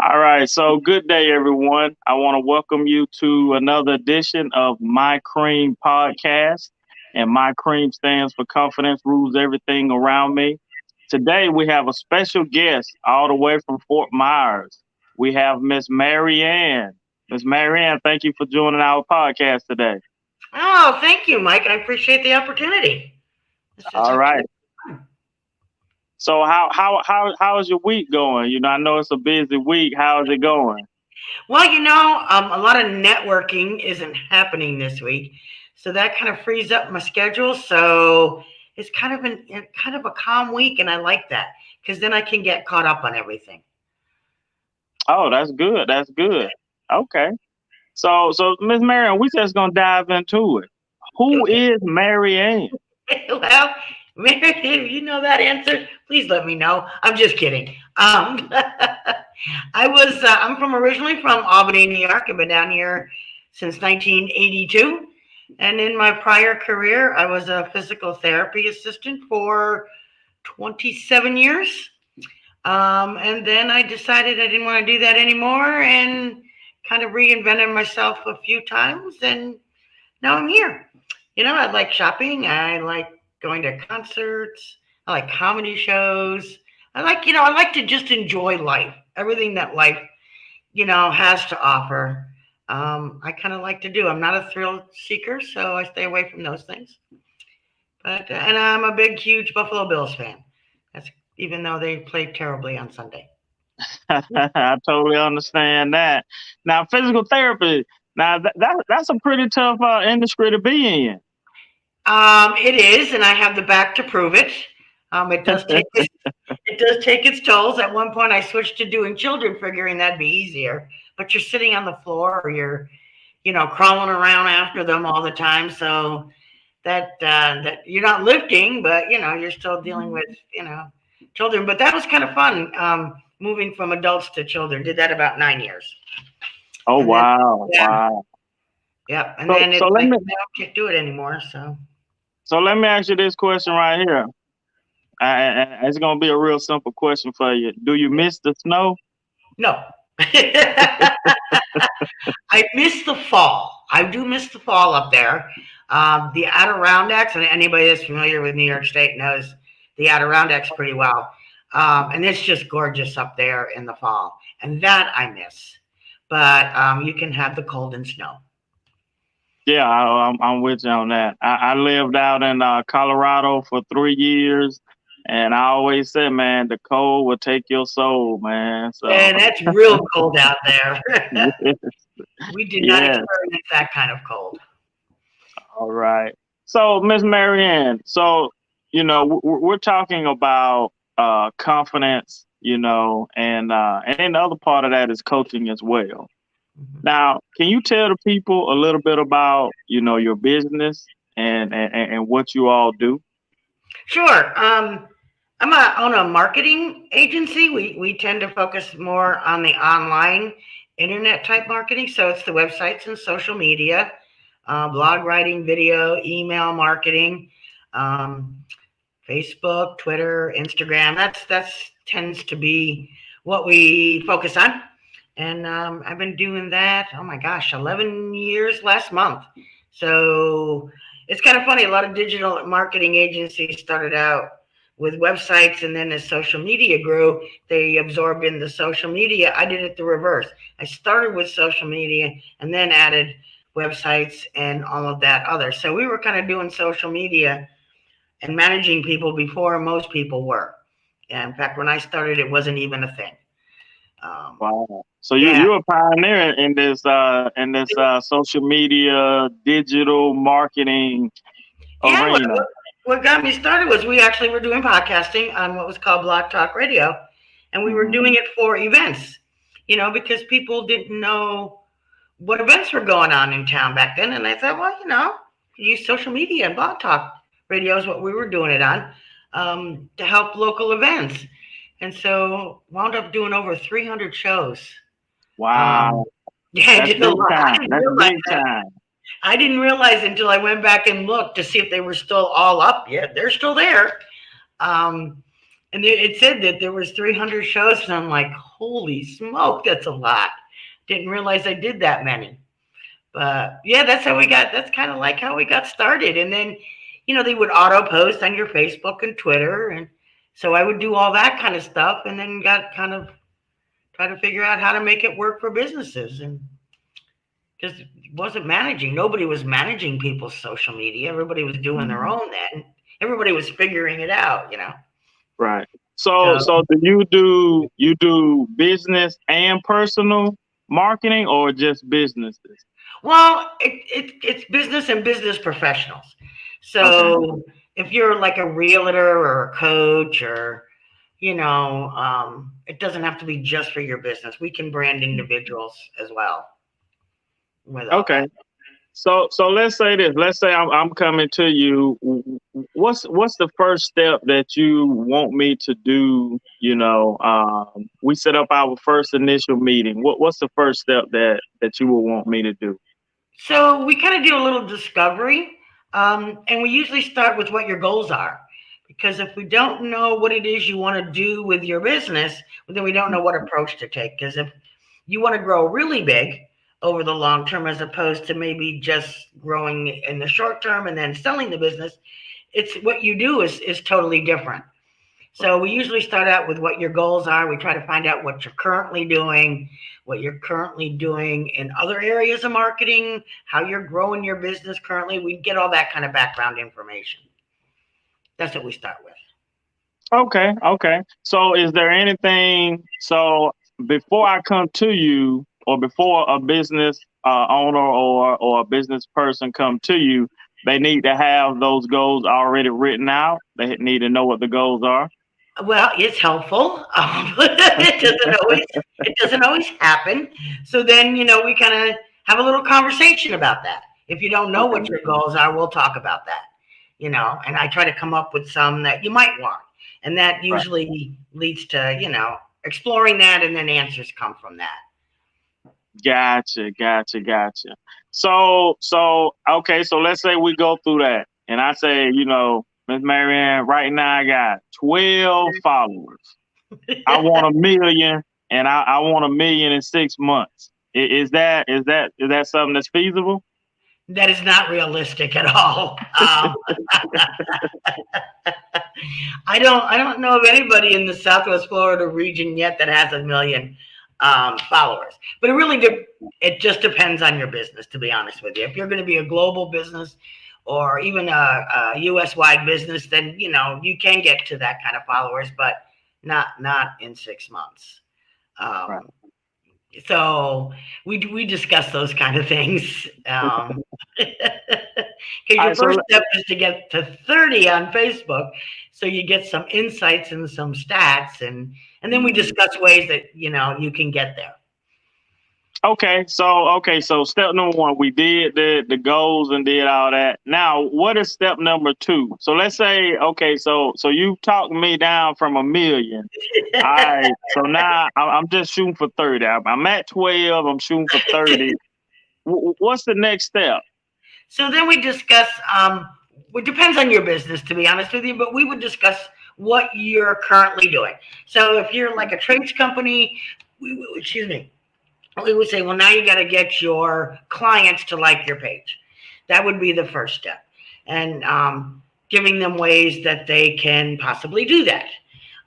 All right, so good day, everyone. I want to welcome you to another edition of My Cream Podcast. And My Cream stands for Confidence Rules Everything Around Me. Today, we have a special guest all the way from Fort Myers. We have Miss Marianne. Miss Marianne, thank you for joining our podcast today. Oh, thank you, Mike. I appreciate the opportunity. This is All actually right. fun. So how's your week going? I know it's a busy week. How's it going? Well, a lot of networking isn't happening this week, so that kind of frees up my schedule. So it's kind of a calm week, and I like that because then I can get caught up on everything. Oh, that's good. That's good. Okay. So Miss Marion, we just gonna dive into it. Who Okay. is Marianne? Well, Mary, if you know that answer, please let me know. I'm just kidding. I'm from originally from Albany, New York. I've been down here since 1982. And in my prior career, I was a physical therapy assistant for 27 years. And then I decided I didn't want to do that anymore and kind of reinvented myself a few times. And now I'm here. I like shopping. I like going to concerts. I like comedy shows. I like to just enjoy life, everything that life, has to offer. I kind of like to do. I'm not a thrill seeker, so I stay away from those things. And I'm a big, huge Buffalo Bills fan. That's even though they played terribly on Sunday. I totally understand that. Now, physical therapy. Now that's a pretty tough industry to be in. It is, and I have the back to prove it. It does take it does take its tolls. At one point, I switched to doing children, figuring that'd be easier. But you're sitting on the floor, or you're, crawling around after them all the time. So that you're not lifting, but you're still dealing with children. But that was kind of fun. Moving from adults to children, did that about 9 years, Oh and then wow, yeah, wow. yeah, and So then so it's let like me now I can't do it anymore. So so let me ask you this question right here. It's gonna be a real simple question for you. Do you miss the snow? no. I miss the fall. I do miss the fall up there. The Adirondacks, and anybody that's familiar with New York State knows the Adirondacks pretty well. And it's just gorgeous up there in the fall. And that I miss. But you can have the cold and snow. Yeah, I'm with you on that. I lived out in Colorado for 3 years, and I always said, man, the cold will take your soul, man. So, And that's real cold out there. We did not yes, experience that kind of cold. all right. So, Miss Marianne, we're talking about confidence, and then the other part of that is coaching as well. Mhm. Now, can you tell the people a little bit about, your business and what you all do? Sure. Own a marketing agency. We tend to focus more on the online internet type marketing. So it's the websites and social media, blog writing, video, email marketing, um, Facebook, Twitter, Instagram. That's tends to be what we focus on. And I've been doing that. Oh my gosh, 11 years last month. So it's kind of funny. A lot of digital marketing agencies started out with websites, and then as social media grew, they absorbed in the social media. I did it the reverse. I started with social media and then added websites and all of that other. So we were kind of doing social media and managing people before most people were. And in fact, when I started, it wasn't even a thing. Um, Wow. So yeah. you're a pioneer in this social media digital marketing Yeah, arena. what got me started was we actually were doing podcasting on what was called Blog Talk Radio, and we were Mhm. doing it for events, because people didn't know what events were going on in town back then. And I thought, well, use social media and Blog Talk Radio is what we were doing it on, to help local events. And so wound up doing over 300 shows. Um, Wow. yeah, I That's did a big lot. I time. didn't That's realize big that. time. I didn't realize until I went back and looked to see if they were still all up yet. They're still there. Um, And it said that there was 300 shows, and I'm like, holy smoke, that's a lot. Didn't realize I did that many. But yeah, that's how we got. That's kind of like how we got started. And then, they would auto post on your Facebook and Twitter, and so I would do all that kind of stuff, and then got kind of try to figure out how to make it work for businesses, and because it wasn't managing, nobody was managing people's social media. Everybody was doing their Mhm. own then. Everybody was figuring it out. Right. So So so do you do business and personal marketing or just businesses? Well, it's business and business professionals. Okay. So if you're like a realtor or a coach or, it doesn't have to be just for your business. We can brand individuals as well with all Okay. that. So let's say this. Let's say I'm coming to you. What's the first step that you want me to do? We set up our first initial meeting. What's the first step that you would want me to do? So we kind of do a little discovery, and we usually start with what your goals are. Because if we don't know what it is you want to do with your business, then we don't know what approach to take. Because if you want to grow really big over the long term, as opposed to maybe just growing in the short term and then selling the business, it's what you do is totally different. So we usually start out with what your goals are. We try to find out what you're currently doing in other areas of marketing, how you're growing your business currently. We get all that kind of background information. That's what we start with. Okay, okay. So is there anything so before I come to you or before a business owner or a business person come to you, they need to have those goals already written out. They need to know what the goals are. Well, it's helpful. It doesn't always happen. So then, we kind of have a little conversation about that. If you don't know Okay, what your goals are, we'll talk about that. And I try to come up with some that you might want. And that right. usually leads to, exploring that, and then answers come from that. Gotcha, gotcha, gotcha. So okay, so let's say we go through that and I say, Miss Marianne, right now I got 12 followers. I want a million, and I want a million in 6 months. Is that something that's feasible? That is not realistic at all. I don't know of anybody in the Southwest Florida region yet that has a million followers. But it just depends on your business, to be honest with you. If you're going to be a global business or even a U.S. wide business, then you can get to that kind of followers, but not in 6 months. Right. Um, so we discuss those kind of things. Because All your right. So first step is to get to 30 on Facebook, so you get some insights and some stats, and then we Mhm. discuss ways that you can get there. okay. So step number one, we did the goals and did all that. Now, what is step number two? So let's say, okay, so you talked me down from a million. All right. So now I'm just shooting for 30. I'm at 12. I'm shooting for 30. What's the next step? So then we discuss. It depends on your business, to be honest with you, but we would discuss what you're currently doing. So if you're like a trades company, excuse me, we would say, well, now you got to get your clients to like your page. That would be the first step, and giving them ways that they can possibly do that.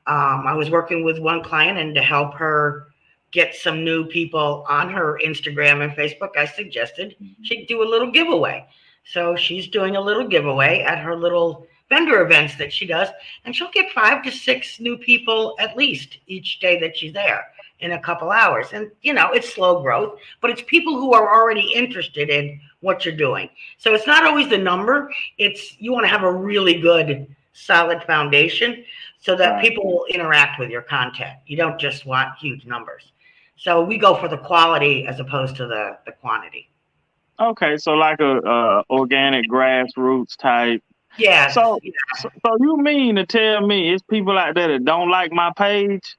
I was working with one client, and to help her get some new people on her Instagram and Facebook, I suggested she do a little giveaway. So she's doing a little giveaway at her little vendor events that she does, and she'll get 5 to 6 new people at least each day that she's there in a couple hours. And it's slow growth, but it's people who are already interested in what you're doing. So it's not always the number. It's you want to have a really good, solid foundation so that Right. people will interact with your content. You don't just want huge numbers. So we go for the quality as opposed to the quantity. Okay. So like a organic grassroots type. Yes. So you mean to tell me it's people out there that don't like my page?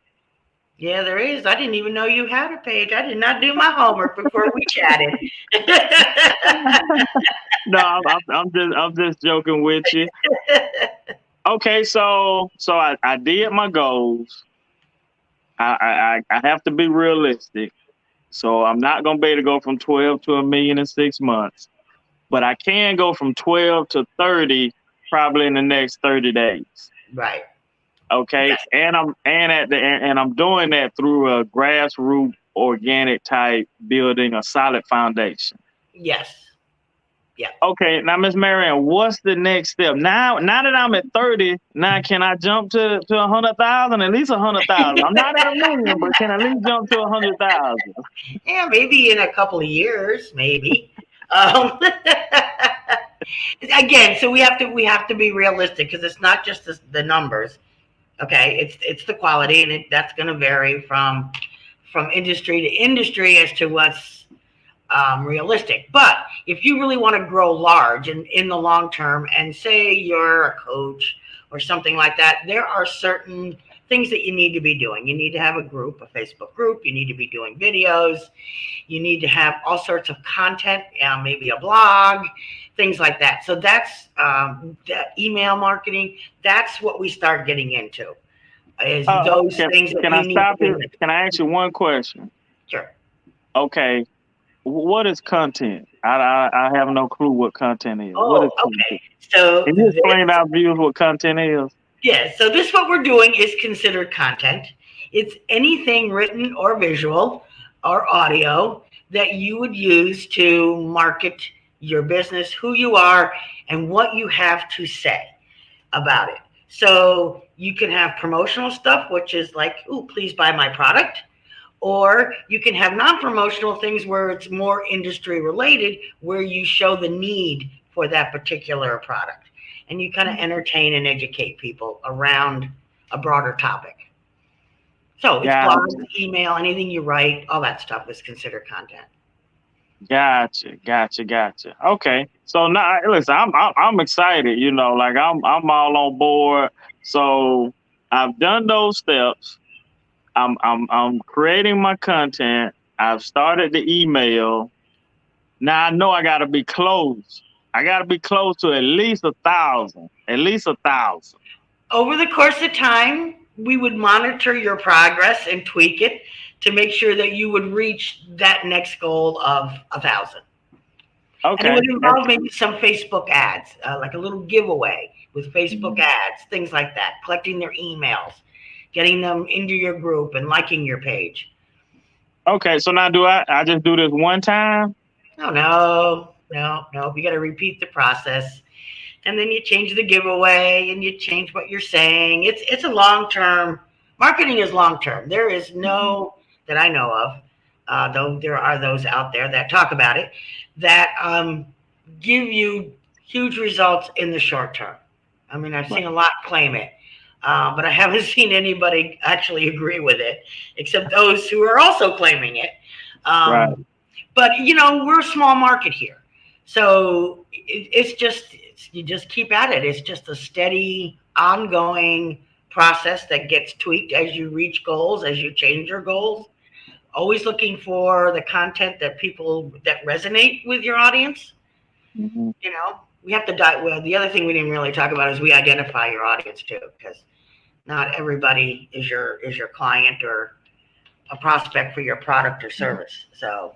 Yeah, there is. I didn't even know you had a page. I did not do my homework before we chatted. No, I'm just joking with you. Okay, so I did my goals. I have to be realistic. So I'm not gonna be able to go from 12 to a million in 6 months, but I can go from 12 to 30 probably in the next 30 days. Right. Okay, Yes. and I'm doing that through a grassroots organic type building a solid foundation. Yes. Yeah. Okay, now Miss Marianne, what's the next step? Now that I'm at 30, now can I jump to 100,000? At least 100,000. I'm not at a million, but can I at least jump to 100,000? Yeah, maybe in a couple of years, maybe. Um, again, so we have to be realistic because it's not just the numbers. Okay, it's the quality, and that's going to vary from industry to industry as to what's realistic. But if you really want to grow large in the long term, and say you're a coach or something like that, there are certain things that you need to be doing. You need to have a group, a Facebook group. You need to be doing videos. You need to have all sorts of content, maybe a blog, things like that. So that's that email marketing. That's what we start getting into, is those Can, things that can I you need to stop you? do. Can I ask you one question? Sure. Okay, what is content? I have no clue what content is. What is Oh, okay. content? So Can you explain to our viewers what content is? yeah, so this what we're doing is considered content. It's anything written or visual or audio that you would use to market your business, who you are, and what you have to say about it. So you can have promotional stuff, which is like, "Ooh, please buy my product." Or you can have non-promotional things where it's more industry related, where you show the need for that particular product. And you kind of entertain and educate people around a broader topic. So it's blogs, Gotcha, email, anything you write, all that stuff is considered content. gotcha. Okay, so now listen, I'm excited. Like I'm all on board. So I've done those steps. I'm creating my content. I've started the email. Now I know I gotta be close. I gotta be close to at least 1,000. At least 1,000. Over the course of time, we would monitor your progress and tweak it to make sure that you would reach that next goal of 1,000. And it Okay. would involve maybe some Facebook ads, like a little giveaway with Facebook ads, things like that, collecting their emails, getting them into your group and liking your page. Okay. So now do I just do this one time? No, no, no, no. You got to repeat the process. And then you change the giveaway and you change what you're saying. It's a long term. Marketing is long term. There is no, that I know of, though there are those out there that talk about it, that give you huge results in the short term. I mean, I've seen a lot claim it, but I haven't seen anybody actually agree with it, except those who are also claiming it. Right. But we're a small market here, so it's just you just keep at it. It's just a steady, ongoing process that gets tweaked as you reach goals, as you change your goals. Always looking for the content that resonate with your audience. Hmm. We have to die. Well, the other thing we didn't really talk about is we identify your audience too, because not everybody is your client or a prospect for your product or service. So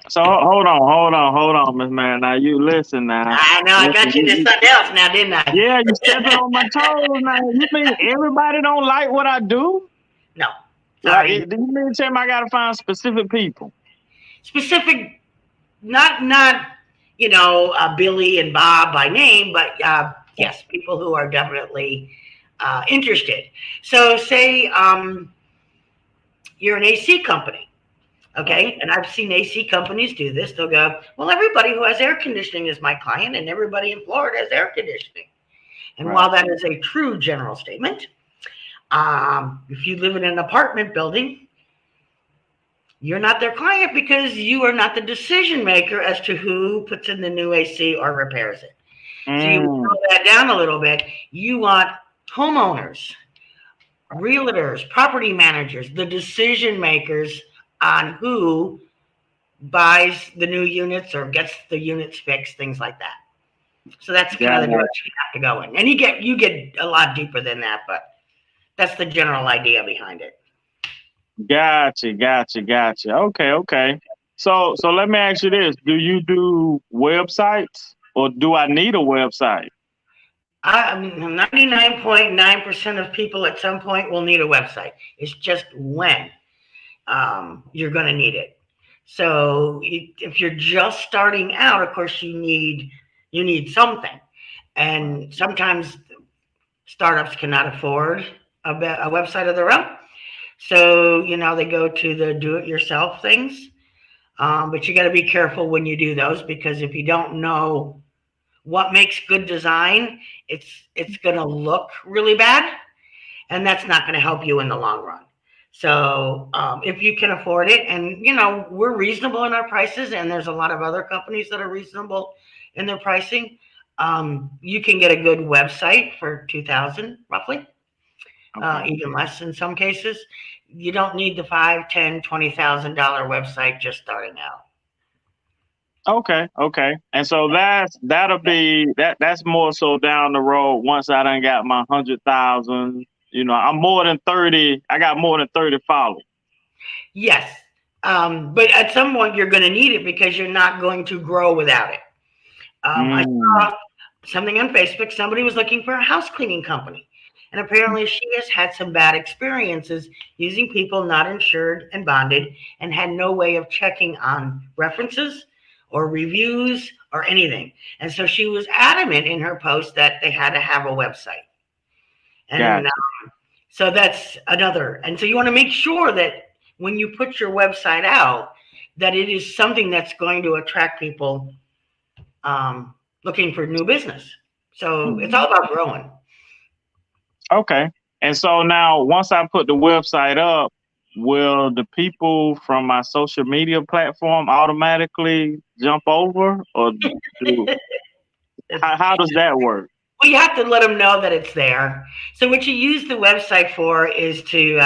So hold on, Miss Man. Now you listen now. I know I Listen, got you into something else now, didn't I? yeah, you stepping on my toes now. You mean everybody don't like what I do? No, Like, sorry. do you mean to tell me I gotta find specific people? Specific, not Billy and Bob by name, but yes, people who are definitely interested. So say you're an AC company. Okay. And I've seen AC companies do this. They'll go, well, everybody who has air conditioning is my client, and everybody in Florida has air conditioning. And Right. while that is a true general statement, if you live in an apartment building, you're not their client because you are not the decision maker as to who puts in the new AC or repairs it. So you Mm, slow that down a little bit. You want homeowners, realtors, property managers, the decision makers on who buys the new units or gets the units fixed, things like that. So that's kind of the Got, direction you have to go in. And you get a lot deeper than that, but that's the general idea behind it. gotcha. Okay, okay. So let me ask you this: do you do websites, or do I need a website? I mean, 99.9% of people at some point will need a website. It's just when you're going to need it. So if you're just starting out, of course you need something, Right. and sometimes startups cannot afford a website of their own. So they go to the do-it-yourself things. But you got to be careful when you do those, because if you don't know what makes good design, it's going to look really bad, and that's not going to help you in the long run. So if you can afford it, and we're reasonable in our prices, and there's a lot of other companies that are reasonable in their pricing. You can get a good website for 2,000 roughly, Okay. even less in some cases. You don't need the 5, 10, $20,000 website just starting out. Okay, okay. And so that'll be that's more so down the road once I done got my 100,000. I'm more than 30. I got more than 30 followers. Yes. But at some point, you're going to need it because you're not going to grow without it. I Mm, saw something on Facebook. Somebody was looking for a house cleaning company. And apparently, she has had some bad experiences using people not insured and bonded, and had no way of checking on references or reviews or anything. And so she was adamant in her post that they had to have a website. And gotcha. so that's another. And so you want to make sure that when you put your website out, that it is something that's going to attract people looking for new business. So it's all Mhm. about growing. Okay. And so now once I put the website up, will the people from my social media platform automatically jump over, or do how does that work? Well, you have to let them know that it's there. So what you use the website for is to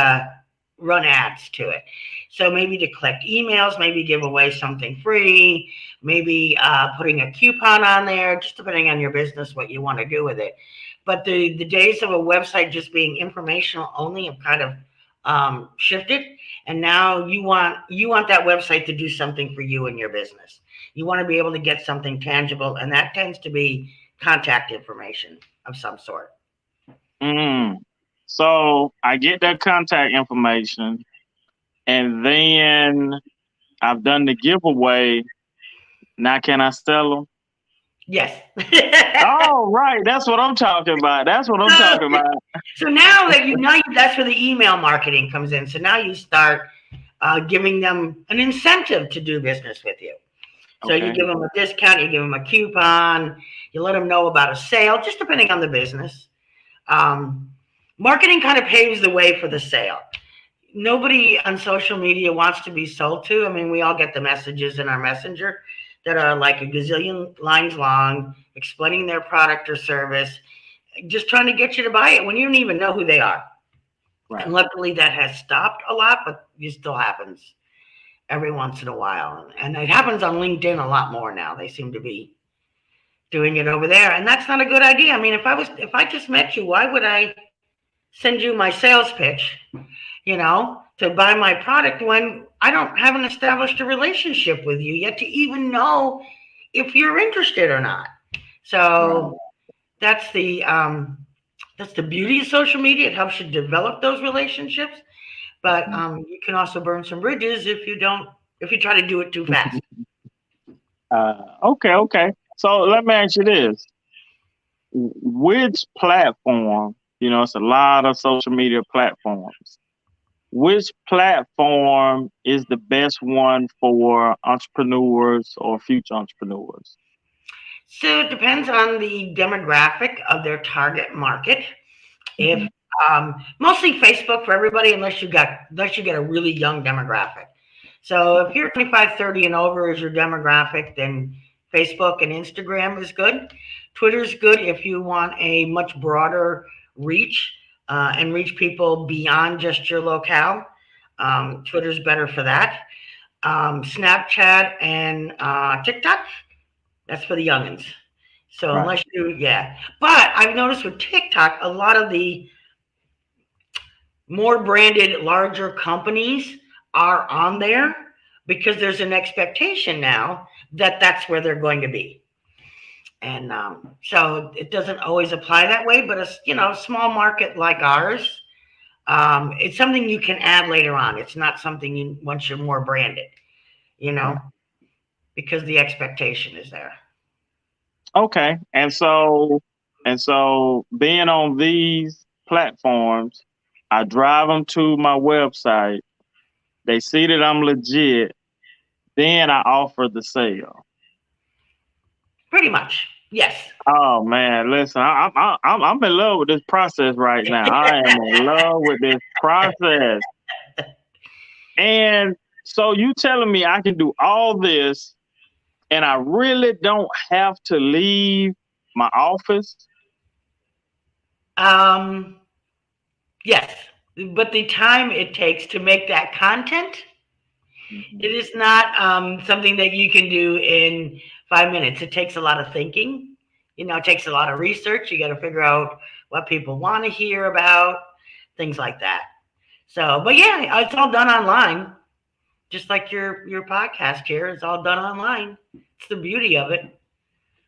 run ads to it. So maybe to collect emails, maybe give away something free, maybe putting a coupon on there, just depending on your business, what you want to do with it. But the days of a website just being informational only have kind of shifted, and now you want that website to do something for you and your business. You want to be able to get something tangible, and that tends to be contact information of some sort. Mm. So I get that contact information, and then I've done the giveaway. Now can I sell them? Yes. Oh, right. That's what I'm talking about. That's what I'm talking about. So now that that's where the email marketing comes in. So now you start giving them an incentive to do business with you. So you Okay. give them a discount, you give them a coupon, you let them know about a sale, just depending on the business. Um, Marketing kind of paves the way for the sale. Nobody on social media wants to be sold to. I mean, we all get the messages in our messenger that are like a gazillion lines long, explaining their product or service, just trying to get you to buy it when you don't even know who they are. Right. And luckily that has stopped a lot, but it still happens every once in a while. And it happens on LinkedIn a lot more now. They seem to be doing it over there. And that's not a good idea. I mean, if I just met you, why would I send you my sales pitch, to buy my product when I don't haven't established a relationship with you yet to even know if you're interested or not. Right. So that's the beauty of social media. It helps you develop those relationships, but Mhm. you can also burn some bridges if you try to do it too fast. Okay, okay. So let me ask you this. Which platform, it's a lot of social media platforms. Which platform is the best one for entrepreneurs or future entrepreneurs? So it depends on the demographic of their target market. If Mhm. Mostly Facebook for everybody, unless you get a really young demographic. So if you're 25, 30 and over is your demographic, then Facebook and Instagram is good. Twitter is good if you want a much broader reach and reach people beyond just your locale. Twitter's better for that. Snapchat and TikTok, that's for the youngins. So Right. unless you, yeah. But I've noticed with TikTok, a lot of the more branded, larger companies are on there because there's an expectation now that that's where they're going to be. And so it doesn't always apply that way, but a small market like ours, it's something you can add later on. It's not something you once you're more branded, you know, Right. because the expectation is there. Okay. And so being on these platforms, I drive them to my website. They see that I'm legit. Then I offer the sale. Pretty much, yes. Oh man, listen, I'm in love with this process right now. I am in love with this process. And so you telling me I can do all this and I really don't have to leave my office? um, yes, but the time it takes to make that content, it Mhm. is not something that you can do in 5 minutes. It takes a lot of thinking. It takes a lot of research. You got to figure out what people want to hear about, things like that. So, but yeah, it's all done online, just like your podcast here. It's all done online. It's the beauty of it.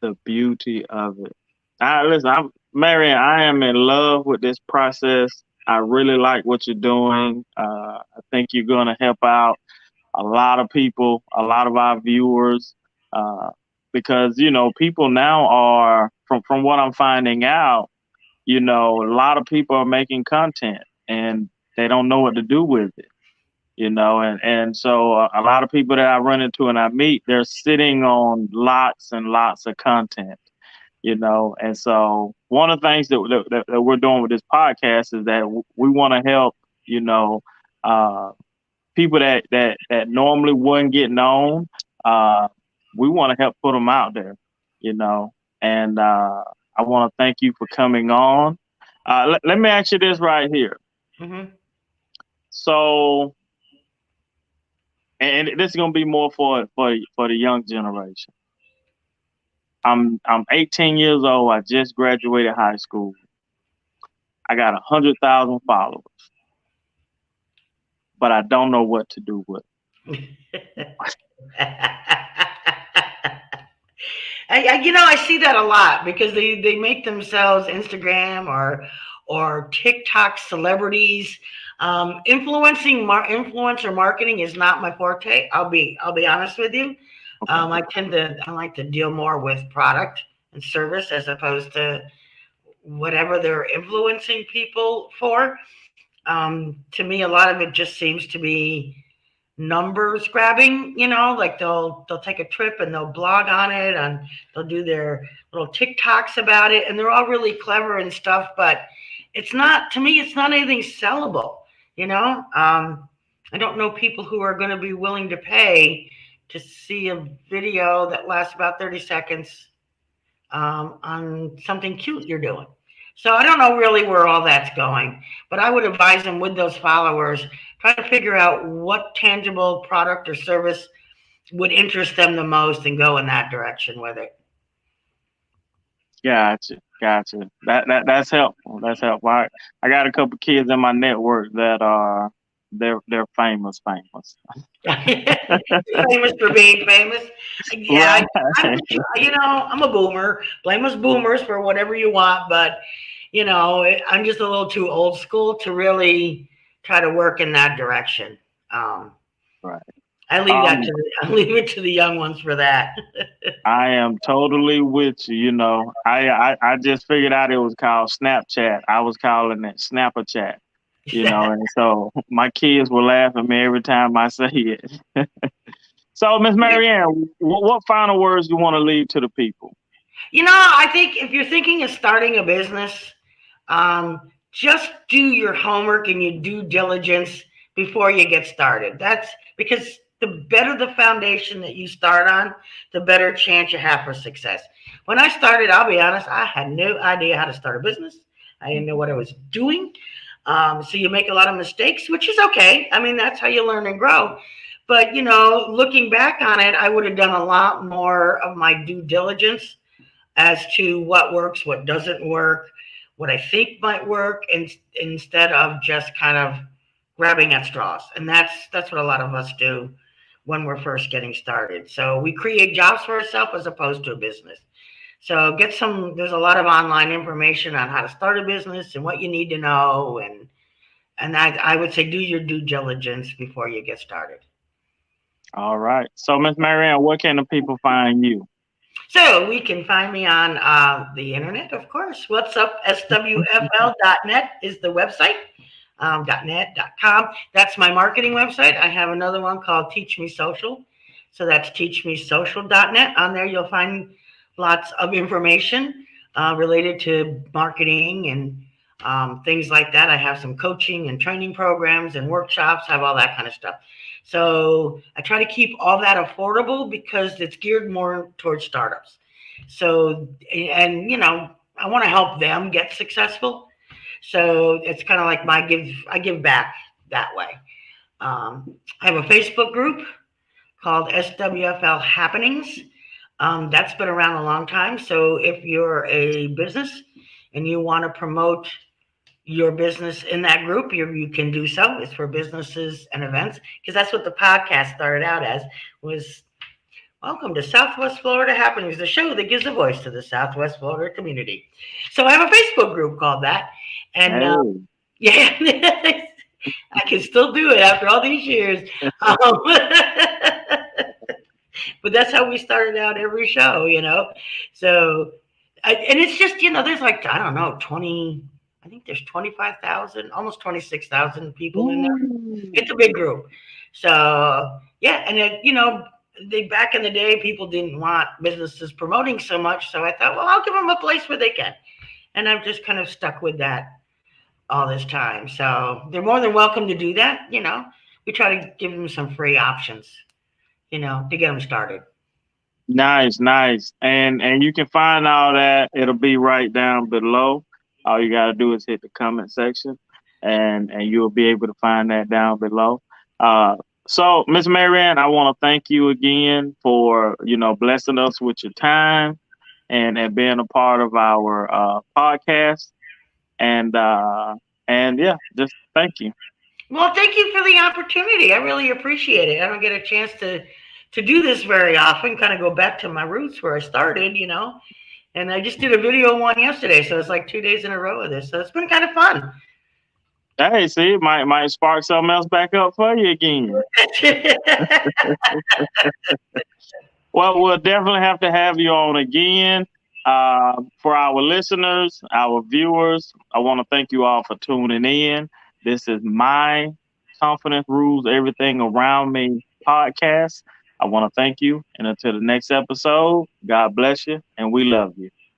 The beauty of it. Listen, Marion, I am in love with this process. I really like what you're doing. I think you're going to help out a lot of people, a lot of our viewers, uh, because people now are from what I'm finding out. A lot of people are making content and they don't know what to do with it. And so a lot of people that I run into and I meet, they're sitting on lots and lots of content. And so one of the things that we're doing with this podcast is that we want to help, you know, uh, people that normally wouldn't get known. Uh, we want to help put them out there, you know. And I want to thank you for coming on. Let me ask you this right here. Hmm. So, and this is gonna be more for the young generation. I'm 18 years old. I just graduated high school. I got 100,000 followers, but I don't know what to do with. I see that a lot because they make themselves Instagram or TikTok celebrities. Influencer marketing is not my forte. I'll be honest with you. Okay. I like to deal more with product and service as opposed to whatever they're influencing people for. To me, a lot of it just seems to be numbers grabbing, like they'll take a trip and they'll blog on it and they'll do their little TikToks about it, and they're all really clever and stuff, but it's not, to me, it's not anything sellable, you know. I don't know people who are going to be willing to pay to see a video that lasts about 30 seconds on something cute you're doing. So I don't know really where all that's going, but I would advise them with those followers, try to figure out what tangible product or service would interest them the most and go in that direction with it. Gotcha. That's helpful. That's helpful. I got a couple kids in my network that are they're famous. Famous for being famous. Yeah, Right. I'm a boomer. Blame us boomers for whatever you want, but I'm just a little too old school to really try to work in that direction. Um, Right. I I leave it to the young ones for that. I am totally with you. I just figured out it was called Snapchat. I was calling it Snapper Chat. And so my kids will laugh at me every time I say it. So, Miss Marianne, what final words you want to leave to the people? I think if you're thinking of starting a business, just do your homework and your due diligence before you get started. That's because the better the foundation that you start on, the better chance you have for success. When I started, I'll be honest, I had no idea how to start a business. I didn't know what I was doing. So you make a lot of mistakes, which is okay. I mean, that's how you learn and grow. But looking back on it, I would have done a lot more of my due diligence as to what works, what doesn't work, what I think might work, and instead of just kind of grabbing at straws. And that's what a lot of us do when we're first getting started. So we create jobs for ourselves as opposed to a business. So get some. There's a lot of online information on how to start a business and what you need to know, and I would say do your due diligence before you get started. All right. So, Miss Marianne, where can the people find you? So we can find me on the internet, of course. What's up? SWFL.net is the website. .net.com. That's my marketing website. I have another one called Teach Me Social. So that's teachmesocial.net. On there, you'll find lots of information related to marketing and things like that. I have some coaching and training programs and workshops, have all that kind of stuff. So I try to keep all that affordable because it's geared more towards startups. So, and I want to help them get successful. So it's kind of like I give back that way. I have a Facebook group called SWFL Happenings. That's been around a long time. So if you're a business and you want to promote your business in that group, you can do so. It's for businesses and events because that's what the podcast started out as was welcome to Southwest Florida Happenings, the show that gives a voice to the Southwest Florida community. So I have a Facebook group called that. And Hey. yeah, I can still do it after all these years. Um, but that's how we started out every show. So, and it's just, there's like, I don't know, I think there's 25,000, almost 26,000 people in there. Ooh. It's a big group. So, yeah. And back in the day, people didn't want businesses promoting so much. So I thought, well, I'll give them a place where they can. And I've just kind of stuck with that all this time. So they're more than welcome to do that. We try to give them some free options, to get them started. Nice, nice. And you can find all that. It'll be right down below. All you gotta do is hit the comment section and you'll be able to find that down below. Uh so Miss Marianne, I want to thank you again for, blessing us with your time and being a part of our podcast. And yeah, just thank you. Well, thank you for the opportunity. I really appreciate it. I don't get a chance to do this very often, kind of go back to my roots where I started. And I just did a video one yesterday, so it's like 2 days in a row of this. So it's been kind of fun. Hey, see, might spark something else back up for you again. Well, we'll definitely have to have you on again. For our listeners, our viewers, I want to thank you all for tuning in. This is my Confidence Rules Everything Around Me podcast. I want to thank you. And until the next episode, God bless you and we love you.